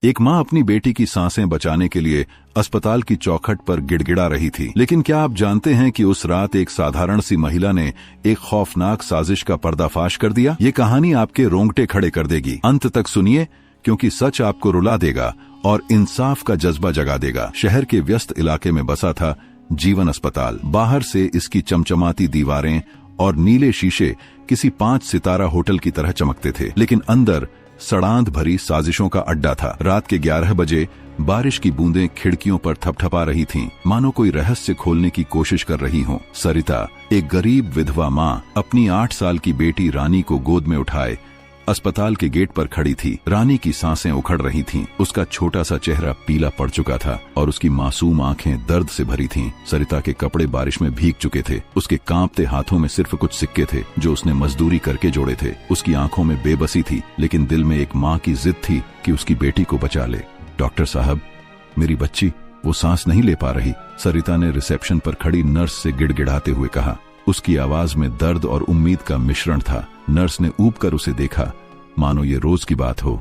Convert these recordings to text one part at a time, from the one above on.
एक माँ अपनी बेटी की सांसें बचाने के लिए अस्पताल की चौखट पर गिड़गिड़ा रही थी। लेकिन क्या आप जानते हैं कि उस रात एक साधारण सी महिला ने एक खौफनाक साजिश का पर्दाफाश कर दिया। ये कहानी आपके रोंगटे खड़े कर देगी। अंत तक सुनिए, क्योंकि सच आपको रुला देगा और इंसाफ का जज्बा जगा देगा। शहर के व्यस्त इलाके में बसा था जीवन अस्पताल। बाहर से इसकी चमचमाती दीवारें और नीले शीशे किसी 5 सितारा होटल की तरह चमकते थे, लेकिन अंदर सड़ांध भरी साजिशों का अड्डा था। रात के 11 बजे बारिश की बूंदें खिड़कियों पर थपथपा रही थीं, मानो कोई रहस्य खोलने की कोशिश कर रही हो। सरिता, एक गरीब विधवा माँ, अपनी 8 साल की बेटी रानी को गोद में उठाए अस्पताल के गेट पर खड़ी थी। रानी की सांसें उखड़ रही थीं, उसका छोटा सा चेहरा पीला पड़ चुका था और उसकी मासूम आंखें दर्द से भरी थीं। सरिता के कपड़े बारिश में भीग चुके थे। उसके कांपते हाथों में सिर्फ कुछ सिक्के थे जो उसने मजदूरी करके जोड़े थे। उसकी आंखों में बेबसी थी, लेकिन दिल में एक माँ की जिद थी कि उसकी बेटी को बचा ले। डॉक्टर साहब, मेरी बच्ची, वो सांस नहीं ले पा रही, सरिता ने रिसेप्शन पर खड़ी नर्स से गिड़गिड़ाते हुए कहा। उसकी आवाज में दर्द और उम्मीद का मिश्रण था। नर्स ने ऊब कर उसे देखा, मानो ये रोज की बात हो।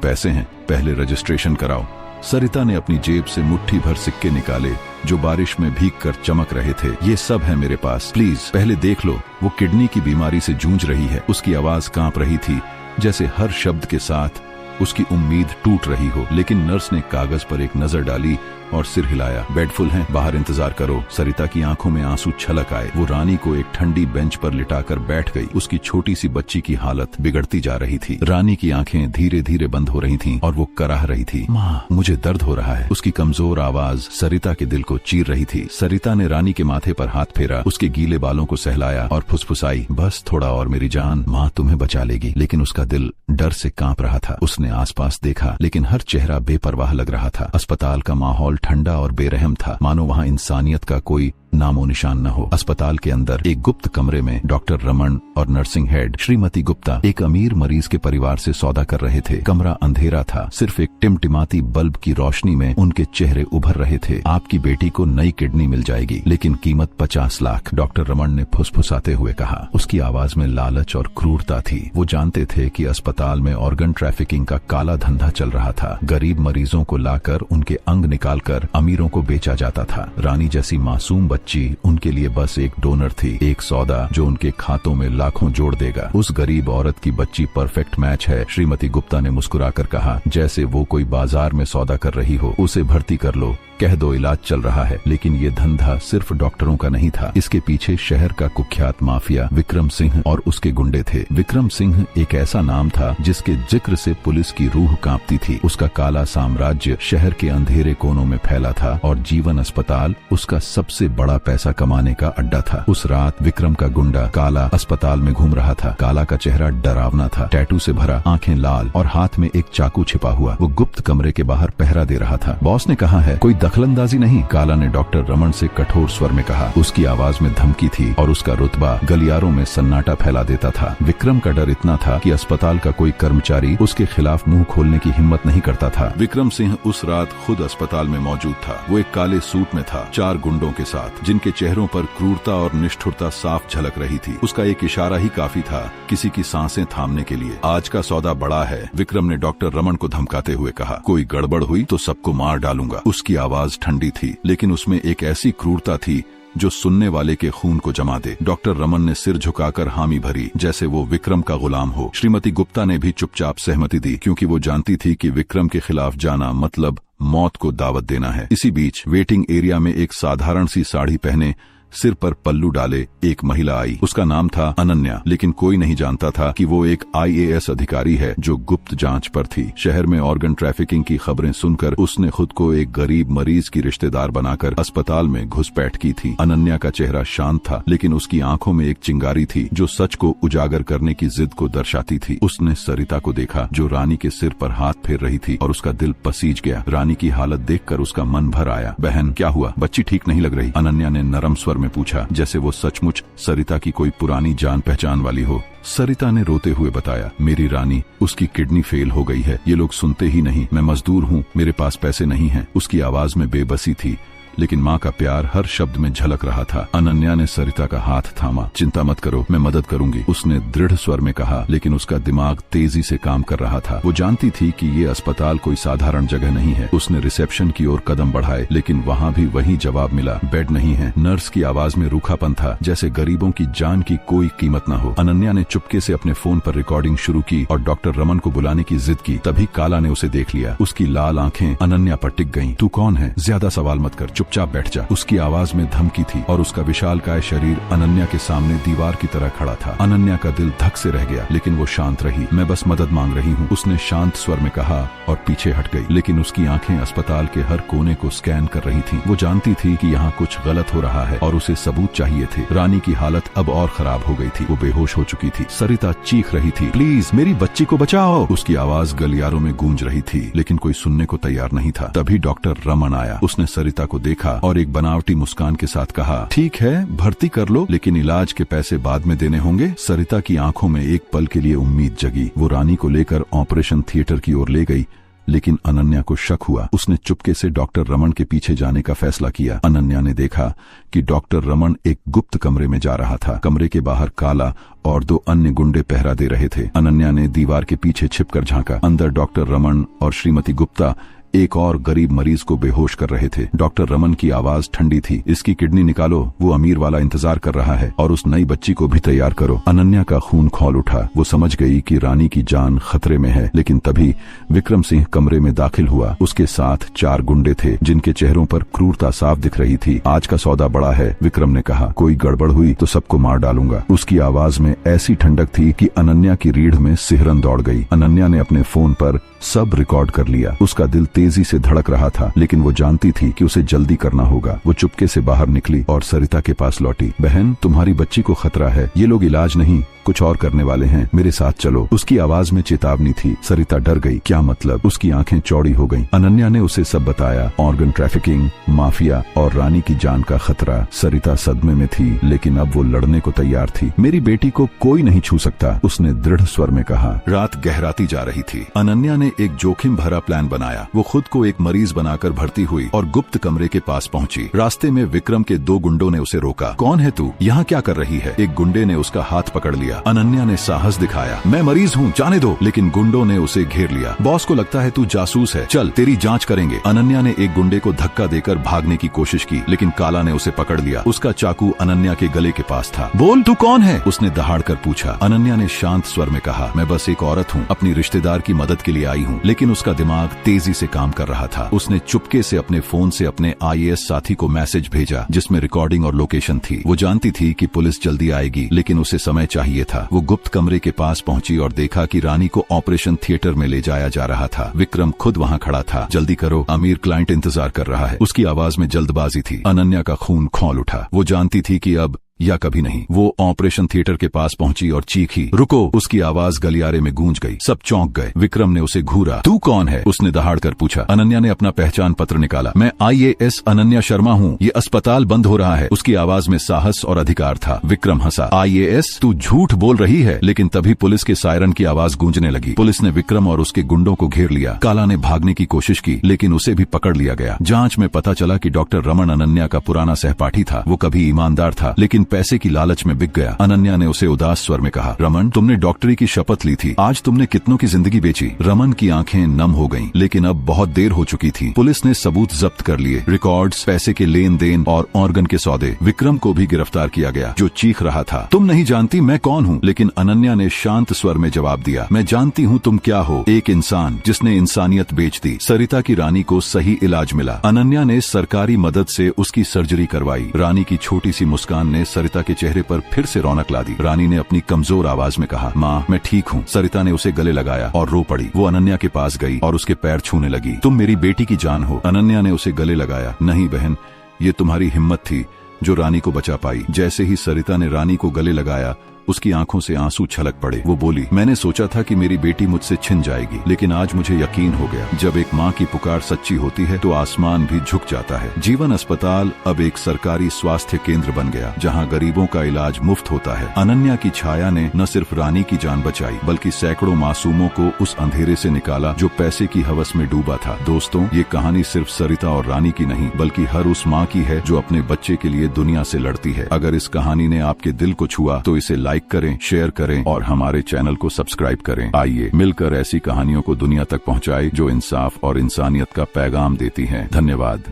पैसे हैं, पहले रजिस्ट्रेशन कराओ। सरिता ने अपनी जेब से मुट्ठी भर सिक्के निकाले जो बारिश में भीगकर चमक रहे थे। ये सब है मेरे पास, प्लीज पहले देख लो। वो किडनी की बीमारी से जूझ रही है। उसकी आवाज कांप रही थी, जैसे हर शब्द के साथ उसकी उम्मीद टूट रही हो। लेकिन नर्स ने कागज पर एक नजर डाली और सिर हिलाया। बेड फुल है, बाहर इंतजार करो। सरिता की आंखों में आंसू छलक आए। वो रानी को एक ठंडी बेंच पर लिटाकर बैठ गई। उसकी छोटी सी बच्ची की हालत बिगड़ती जा रही थी। रानी की आंखें धीरे धीरे बंद हो रही थीं और वो कराह रही थी, माँ, मुझे दर्द हो रहा है। उसकी कमजोर आवाज सरिता के दिल को चीर रही थी। सरिता ने रानी के माथे पर हाथ फेरा, उसके गीले बालों को सहलाया और फुसफुसाई, बस थोड़ा और मेरी जान, माँ तुम्हें बचा लेगी। लेकिन उसका दिल डर से कांप रहा था। उसने आसपास देखा, लेकिन हर चेहरा बेपरवाह लग रहा था। अस्पताल का माहौल ठंडा और बेरहम था, मानो वहां इंसानियत का कोई नामो निशान न हो। अस्पताल के अंदर एक गुप्त कमरे में डॉक्टर रमन और नर्सिंग हेड श्रीमती गुप्ता एक अमीर मरीज के परिवार से सौदा कर रहे थे। कमरा अंधेरा था, सिर्फ एक टिमटिमाती बल्ब की रोशनी में उनके चेहरे उभर रहे थे। आपकी बेटी को नई किडनी मिल जाएगी, लेकिन कीमत 50 लाख, डॉक्टर रमन ने फुसफुसाते हुए कहा। उसकी आवाज में लालच और क्रूरता थी। वो जानते थे कि अस्पताल में ऑर्गन ट्रैफिकिंग का काला धंधा चल रहा था। गरीब मरीजों को लाकर उनके अंग निकालकर अमीरों को बेचा जाता था। रानी जैसी मासूम बच्ची उनके लिए बस एक डोनर थी, एक सौदा जो उनके खातों में लाखों जोड़ देगा। उस गरीब औरत की बच्ची परफेक्ट मैच है, श्रीमती गुप्ता ने मुस्कुराकर कहा, जैसे वो कोई बाजार में सौदा कर रही हो। उसे भर्ती कर लो, कह दो इलाज चल रहा है। लेकिन ये धंधा सिर्फ डॉक्टरों का नहीं था। इसके पीछे शहर का कुख्यात माफिया विक्रम सिंह और उसके गुंडे थे। विक्रम सिंह एक ऐसा नाम था जिसके जिक्र से पुलिस की रूह कांपती थी। उसका काला साम्राज्य शहर के अंधेरे कोनों में फैला था और जीवन अस्पताल उसका सबसे बड़ा पैसा कमाने का अड्डा था। उस रात विक्रम का गुंडा काला अस्पताल में घूम रहा था। काला का चेहरा डरावना था, टैटू से भरा, आंखें लाल और हाथ में एक चाकू छिपा हुआ। वो गुप्त कमरे के बाहर पहरा दे रहा था। बॉस ने कहा है, कोई दखलंदाजी नहीं, काला ने डॉक्टर रमन से कठोर स्वर में कहा। उसकी आवाज में धमकी थी और उसका रुतबा गलियारों में सन्नाटा फैला देता था। विक्रम का डर इतना था कि अस्पताल का कोई कर्मचारी उसके खिलाफ मुंह खोलने की हिम्मत नहीं करता था। विक्रम सिंह उस रात खुद अस्पताल में मौजूद था। वो एक काले सूट में था, 4 गुंडों के साथ, जिनके चेहरों पर क्रूरता और निष्ठुरता साफ झलक रही थी। उसका एक इशारा ही काफी था किसी की सांसें थामने के लिए। आज का सौदा बड़ा है, विक्रम ने डॉक्टर रमन को धमकाते हुए कहा। कोई गड़बड़ हुई तो सबको मार डालूंगा। उसकी आवाज ठंडी थी, लेकिन उसमें एक ऐसी क्रूरता थी जो सुनने वाले के खून को जमा दे। डॉक्टर रमन ने सिर झुकाकर हामी भरी, जैसे वो विक्रम का गुलाम हो। श्रीमती गुप्ता ने भी चुपचाप सहमति दी, क्योंकि वो जानती थी कि विक्रम के खिलाफ जाना मतलब मौत को दावत देना है। इसी बीच वेटिंग एरिया में एक साधारण सी साड़ी पहने, सिर पर पल्लू डाले एक महिला आई। उसका नाम था अनन्या, लेकिन कोई नहीं जानता था कि वो एक IAS अधिकारी है जो गुप्त जांच पर थी। शहर में ऑर्गन ट्रैफिकिंग की खबरें सुनकर उसने खुद को एक गरीब मरीज की रिश्तेदार बनाकर अस्पताल में घुसपैठ की थी। अनन्या का चेहरा शांत था, लेकिन उसकी आंखों में एक चिंगारी थी जो सच को उजागर करने की जिद को दर्शाती थी। उसने सरिता को देखा जो रानी के सिर पर हाथ फेर रही थी और उसका दिल पसीज गया। रानी की हालत देखकर उसका मन भर आया। बहन, क्या हुआ? बच्ची ठीक नहीं लग रही, अनन्या ने नरम स्वर में पूछा, जैसे वो सचमुच सरिता की कोई पुरानी जान पहचान वाली हो। सरिता ने रोते हुए बताया, मेरी रानी, उसकी किडनी फेल हो गई है। ये लोग सुनते ही नहीं। मैं मजदूर हूँ, मेरे पास पैसे नहीं हैं। उसकी आवाज में बेबसी थी, लेकिन माँ का प्यार हर शब्द में झलक रहा था। अनन्या ने सरिता का हाथ थामा। चिंता मत करो, मैं मदद करूंगी, उसने दृढ़ स्वर में कहा, लेकिन उसका दिमाग तेजी से काम कर रहा था। वो जानती थी कि ये अस्पताल कोई साधारण जगह नहीं है। उसने रिसेप्शन की ओर कदम बढ़ाए, लेकिन वहाँ भी वही जवाब मिला, बेड नहीं है। नर्स की आवाज में रूखापन था, जैसे गरीबों की जान की कोई कीमत न हो। अनन्या ने चुपके से अपने फोन पर रिकॉर्डिंग शुरू की और डॉक्टर रमन को बुलाने की जिद की। तभी काला ने उसे देख लिया। उसकी लाल आंखें अनन्या पर टिक गईं। तू कौन है? ज्यादा सवाल मत कर, चुपचाप बैठ जा। उसकी आवाज में धमकी थी और उसका विशालकाय शरीर अनन्या के सामने दीवार की तरह खड़ा था। अनन्या का दिल धक से रह गया, लेकिन वो शांत रही। मैं बस मदद मांग रही हूँ, उसने शांत स्वर में कहा और पीछे हट गई। लेकिन उसकी आंखें अस्पताल के हर कोने को स्कैन कर रही थीं। वो जानती थी कि यहाँ कुछ गलत हो रहा है और उसे सबूत चाहिए थे। रानी की हालत अब और खराब हो गई थी। वो बेहोश हो चुकी थी। सरिता चीख रही थी, प्लीज मेरी बच्ची को बचाओ। उसकी आवाज गलियारों में गूंज रही थी, लेकिन कोई सुनने को तैयार नहीं था। तभी डॉक्टर रमन आया। उसने सरिता को देखा और एक बनावटी मुस्कान के साथ कहा, ठीक है, भर्ती कर लो, लेकिन इलाज के पैसे बाद में देने होंगे। सरिता की आंखों में एक पल के लिए उम्मीद जगी। वो रानी को लेकर ऑपरेशन थिएटर की ओर ले गई, लेकिन अनन्या को शक हुआ। उसने चुपके से डॉक्टर रमन के पीछे जाने का फैसला किया। अनन्या ने देखा कि डॉक्टर रमन एक गुप्त कमरे में जा रहा था। कमरे के बाहर काला और 2 अन्य गुंडे पहरा दे रहे थे। अनन्या ने दीवार के पीछे छिपकर झांका। अंदर डॉक्टर रमन और श्रीमती गुप्ता एक और गरीब मरीज को बेहोश कर रहे थे। डॉक्टर रमन की आवाज ठंडी थी, इसकी किडनी निकालो, वो अमीर वाला इंतजार कर रहा है, और उस नई बच्ची को भी तैयार करो। अनन्या का खून खौल उठा। वो समझ गई कि रानी की जान खतरे में है। लेकिन तभी विक्रम सिंह कमरे में दाखिल हुआ। उसके साथ 4 गुंडे थे, जिनके चेहरों पर क्रूरता साफ दिख रही थी। आज का सौदा बड़ा है, विक्रम ने कहा, कोई गड़बड़ हुई तो सबको मार डालूंगा। उसकी आवाज में ऐसी ठंडक थी कि अनन्या की रीढ़ में सिहरन दौड़ गई। अनन्या ने अपने फोन पर सब रिकॉर्ड कर लिया। उसका दिल तेजी से धड़क रहा था, लेकिन वो जानती थी कि उसे जल्दी करना होगा। वो चुपके से बाहर निकली और सरिता के पास लौटी। बहन, तुम्हारी बच्ची को खतरा है, ये लोग इलाज नहीं कुछ और करने वाले हैं, मेरे साथ चलो। उसकी आवाज में चेतावनी थी। सरिता डर गई। क्या मतलब? उसकी आंखें चौड़ी हो गईं। अनन्या ने उसे सब बताया, ऑर्गन ट्रैफिकिंग, माफिया और रानी की जान का खतरा। सरिता सदमे में थी, लेकिन अब वो लड़ने को तैयार थी। मेरी बेटी को कोई नहीं छू सकता, उसने दृढ़ स्वर में कहा। रात गहराती जा रही थी। अनन्या ने एक जोखिम भरा प्लान बनाया। वो खुद को एक मरीज बनाकर भर्ती हुई और गुप्त कमरे के पास पहुंची। रास्ते में विक्रम के 2 गुंडों ने उसे रोका। कौन है तू? यहाँ क्या कर रही है? एक गुंडे ने उसका हाथ पकड़ लिया। अनन्या ने साहस दिखाया, मैं मरीज हूँ, जाने दो। लेकिन गुंडों ने उसे घेर लिया। बॉस को लगता है तू जासूस है, चल तेरी जांच करेंगे। अनन्या ने एक गुंडे को धक्का देकर भागने की कोशिश की, लेकिन काला ने उसे पकड़ लिया। उसका चाकू अनन्या के गले के पास था। बोल, तू कौन है? उसने दहाड़कर पूछा। अनन्या ने शांत स्वर में कहा, मैं बस एक औरत हूँ, अपनी रिश्तेदार की मदद के लिए आई हूँ। लेकिन उसका दिमाग तेजी से काम कर रहा था। उसने चुपके से अपने फोन से अपने IAS साथी को मैसेज भेजा, जिसमें रिकॉर्डिंग और लोकेशन थी। वो जानती थी कि पुलिस जल्दी आएगी, लेकिन उसे समय चाहिए था। वो गुप्त कमरे के पास पहुंची और देखा कि रानी को ऑपरेशन थिएटर में ले जाया जा रहा था। विक्रम खुद वहां खड़ा था। जल्दी करो, अमीर क्लाइंट इंतजार कर रहा है। उसकी आवाज में जल्दबाजी थी। अनन्या का खून खौल उठा। वो जानती थी कि अब या कभी नहीं। वो ऑपरेशन थिएटर के पास पहुंची और चीखी, रुको। उसकी आवाज गलियारे में गूंज गई। सब चौंक गए। विक्रम ने उसे घूरा। तू कौन है? उसने दहाड़कर पूछा। अनन्या ने अपना पहचान पत्र निकाला। मैं IAS अनन्या शर्मा हूँ, ये अस्पताल बंद हो रहा है। उसकी आवाज में साहस और अधिकार था। विक्रम हंसा। IAS? तू झूठ बोल रही है। लेकिन तभी पुलिस के सायरन की आवाज गूंजने लगी। पुलिस ने विक्रम और उसके गुंडों को घेर लिया। काला ने भागने की कोशिश की, लेकिन उसे भी पकड़ लिया गया। जांच में पता चला कि डॉक्टर रमन अनन्या का पुराना सहपाठी था। वो कभी ईमानदार था, लेकिन पैसे की लालच में बिक गया। अनन्या ने उसे उदास स्वर में कहा, रमन, तुमने डॉक्टरी की शपथ ली थी, आज तुमने कितनों की जिंदगी बेची। रमन की आंखें नम हो गईं, लेकिन अब बहुत देर हो चुकी थी। पुलिस ने सबूत जब्त कर लिए, रिकॉर्ड्स, पैसे के लेन देन और ऑर्गन के सौदे। विक्रम को भी गिरफ्तार किया गया, जो चीख रहा था, तुम नहीं जानती मैं कौन हूँ। लेकिन अनन्या ने शांत स्वर में जवाब दिया, मैं जानती हूँ तुम क्या हो, एक इंसान जिसने इंसानियत बेच दी। सरिता की रानी को सही इलाज मिला। अनन्या ने सरकारी मदद से उसकी सर्जरी करवाई। रानी की छोटी सी मुस्कान ने सरिता के चेहरे पर फिर से रौनक ला दी। रानी ने अपनी कमजोर आवाज में कहा, माँ मैं ठीक हूँ। सरिता ने उसे गले लगाया और रो पड़ी। वो अनन्या के पास गई और उसके पैर छूने लगी। तुम मेरी बेटी की जान हो। अनन्या ने उसे गले लगाया। नहीं बहन, ये तुम्हारी हिम्मत थी जो रानी को बचा पाई। जैसे ही सरिता ने रानी को गले लगाया, उसकी आंखों से आंसू छलक पड़े। वो बोली, मैंने सोचा था कि मेरी बेटी मुझसे छिन जाएगी, लेकिन आज मुझे यकीन हो गया, जब एक माँ की पुकार सच्ची होती है तो आसमान भी झुक जाता है। जीवन अस्पताल अब एक सरकारी स्वास्थ्य केंद्र बन गया, जहाँ गरीबों का इलाज मुफ्त होता है। अनन्या की छाया ने न सिर्फ रानी की जान बचाई, बल्कि सैकड़ों मासूमों को उस अंधेरे से निकाला जो पैसे की हवस में डूबा था। दोस्तों, ये कहानी सिर्फ सरिता और रानी की नहीं, बल्कि हर उस माँ की है जो अपने बच्चे के लिए दुनिया से लड़ती है। अगर इस कहानी ने आपके दिल को छुआ तो इसे लाइक करें, शेयर करें और हमारे चैनल को सब्सक्राइब करें। आइए मिलकर ऐसी कहानियों को दुनिया तक पहुंचाएं जो इंसाफ और इंसानियत का पैगाम देती हैं। धन्यवाद।